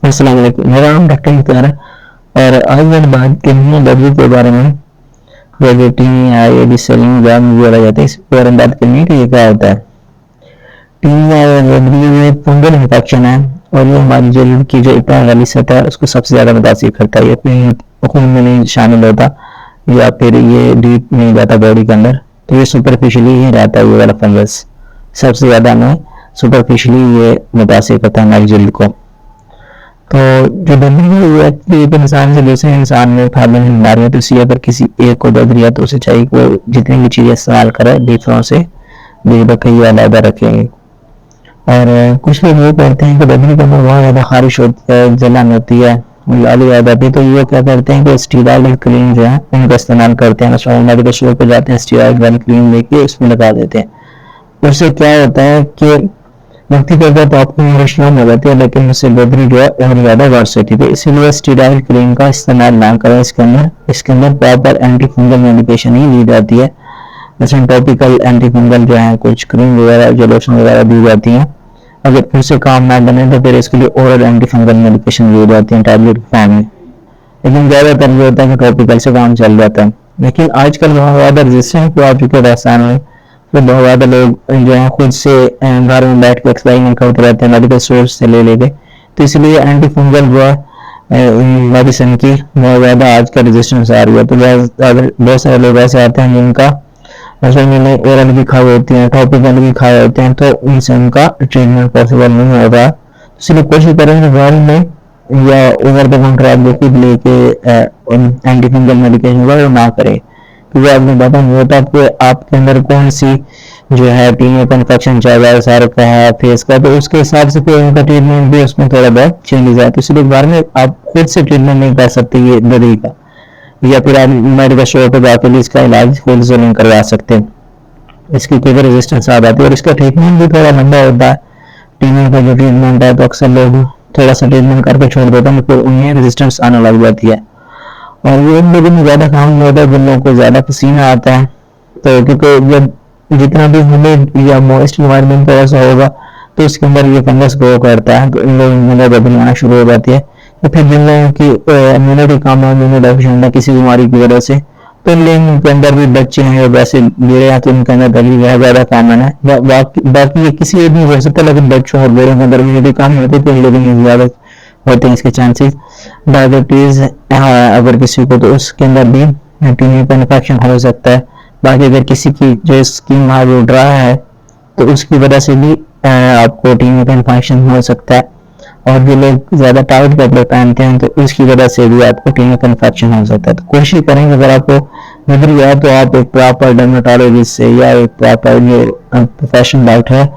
अस्सलाम वालेकुम। मेरा नाम डॉक्टर मुख्तार है और आज मैं बात करनी है दर्द के बारे में। जैसे टीनिया या डिसेलिंग जाम वगैरह जाते हैं, इस बारे में बात करनी है कि ये क्या होता है। टीनिया या गंदगी में फंगल इन्फेक्शन है और ये हमारी जल्द की जो ऊपर वाली सतह है उसको सबसे ज़्यादा मुतासिर करता है। ये अपने खून में नहीं शामिल होता या फिर ये डीप नहीं जाता बॉडी के अंदर, तो ये सुपरफिशियली ही रहता है। ये वाला फंगस सबसे ज़्यादा हमें सुपरफिशियली ये मुतासिर करता है हमारी जल्द को। तो जो गंदगी है एक इंसान से दूसरे इंसान में फैलने की बीमारी है, तो इसी अगर किसी एक को दर्द दिया तो उसे चाहिए कि वो जितनी भी चीज़ें इस्तेमाल करे दूसरों से दूर रखे या अलग रखेंगे। और कुछ लोग ये करते हैं कि बदनी के अंदर बहुत ज़्यादा खारिश होती है, जलन होती है, लाली आ जाती है, तो ये क्या करते हैं कि स्टीरॉयड क्रीम जो है उनका इस्तेमाल करते हैं। मेडिकल स्टोर पर जाते हैं, स्टीरॉयड वाली क्रीम लेके उसमें लगा देते हैं। उससे क्या होता है कि व्यक्ति को तो आपको परेशान हो जाती है, लेकिन उससे बदनी जो है और ज़्यादा वर्ष होती है। इसीलिए स्टीरॉयड क्रीम का इस्तेमाल ना करें। इसके अंदर प्रॉपर एंटी फंगल मेडिकेशन ही दी जाती है। जैसे टॉपिकल एंटी फंगल जो है कुछ क्रीम वगैरह जो लोशन वगैरह दी जाती हैं। अगर फिर से काम ना बने तो फिर इसके लिए ओरल एंटी फंगल मेडिकेशन दी जाती है टैबलेट फॉर्म में। लेकिन ज़्यादातर ये होता है कि टॉपिकल से काम चल जाता है। लेकिन आजकल बहुत ज़्यादा रेजिस्टेंट आ चुके हैं रासायन में, तो बहुत ज़्यादा लोग जो है खुद से घर में बैठ के एक्सपेरिमेंट करते रहते हैं मेडिकल सोर्स से ले लेके। तो इसलिए एंटी फंगल जो है मेडिसिन की बहुत ज़्यादा आजकल रेजिस्टेंस आ रही है। तो बहुत सारे लोग ऐसे आते हैं जिनका उन्होंने ओरल भी खाए होती हैं, टॉपिकल भी खाए होते हैं, तो उनसे उनका ट्रीटमेंट पॉसिबल नहीं होगा। इसलिए कोशिश करेंगे घर में या ओवर द काउंटर आप लेके एंटी फंगल मेडिकेशन वो ना करें, क्योंकि आपने पता नहीं होता कि आपके अंदर कौन सी जो है टीनिया का इन्फेक्शन चल रहा है, सर का है, फेस का, तो उसके हिसाब से फिर उनका ट्रीटमेंट भी उसमें थोड़ा बहुत चेंजेस है। तो इसलिए बार में आप खुद से ट्रीटमेंट नहीं कर सकते ये दर्द का, या फिर आप मेडिकल स्टोर पर जाकर इसका इलाज खुद से नहीं करवा सकते। इसकी कोई रेजिस्टेंस आ जाती है और इसका ट्रीटमेंट भी थोड़ा लंबा होता है। टीनिया का जो ट्रीटमेंट है तो अक्सर लोग थोड़ा सा ट्रीटमेंट करके छोड़ देते हैं, फिर उन्हें रेजिस्टेंस आने लग जाती है। और ये उन लोगों में ज़्यादा काम नहीं होता है जिन लोगों को ज़्यादा पसीना आता है। तो क्योंकि जब जितना भी ह्यूमिड या मॉइस्ट इन्वायरमेंट पर ऐसा होगा तो उसके अंदर ये फंगस ग्रो करता है, तो इन लोगों के अंदर बदबू आना शुरू हो जाती है। तो फिर जिन लोगों की इम्यूनिटी कम है, इम्यूनो डेफिशिएंट है किसी बीमारी की वजह से, तो इन लोगों के अंदर भी बच्चे हैं या वैसे बूढ़े हैं तो उनके अंदर दर्द ज़्यादा कॉमन है। बाकी किसी भी हो सकता है, लेकिन बच्चों और बूढ़ों के अंदर इम्यूनिटी कम होती है तो इन लोगों में ज़्यादा होते हैं इसके चांसेस। डायबिटीज अगर किसी को, तो उसके अंदर भी टीनिया का इन्फेक्शन हो सकता है। बाकी अगर किसी की जो स्किन वो ड्राई है तो उसकी वजह से भी आपको टीनिया का इन्फेक्शन हो सकता है। और जो लोग ज़्यादा टाइट कपड़े पहनते हैं तो उसकी वजह से भी आपको टीनिया का इन्फेक्शन हो सकता है। तो कोशिश करेंगे अगर आपको नजर आया तो आप एक प्रॉपर डर्मेटोलॉजिस्ट से या एक प्रॉपर प्रोफेशनल डॉक्टर है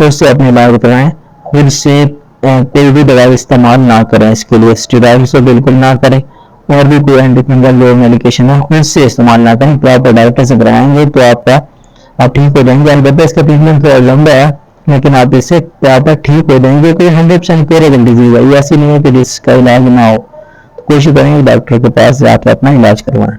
उससे अपने इलाज कराएं। खुद से कोई भी दवा इस्तेमाल ना करें। इसके लिए स्टेरॉइड्स तो बिल्कुल ना करें, और भी कोई एंटी फंगल जो मेडिकेशन है खुद से इस्तेमाल ना करें। प्रॉपर डॉक्टर से कराएंगे तो आप ठीक हो जाएंगे। अलबत्ता इसका ट्रीटमेंट थोड़ा लंबा है, लेकिन आप इससे प्रॉपर ठीक हो जाएंगे। कोई 100% क्योरेबल डिजीज है, ये ऐसी नहीं है कि जिसका इलाज ना हो। तो कोशिश करेंगे डॉक्टर के पास जाकर अपना इलाज करवाएं।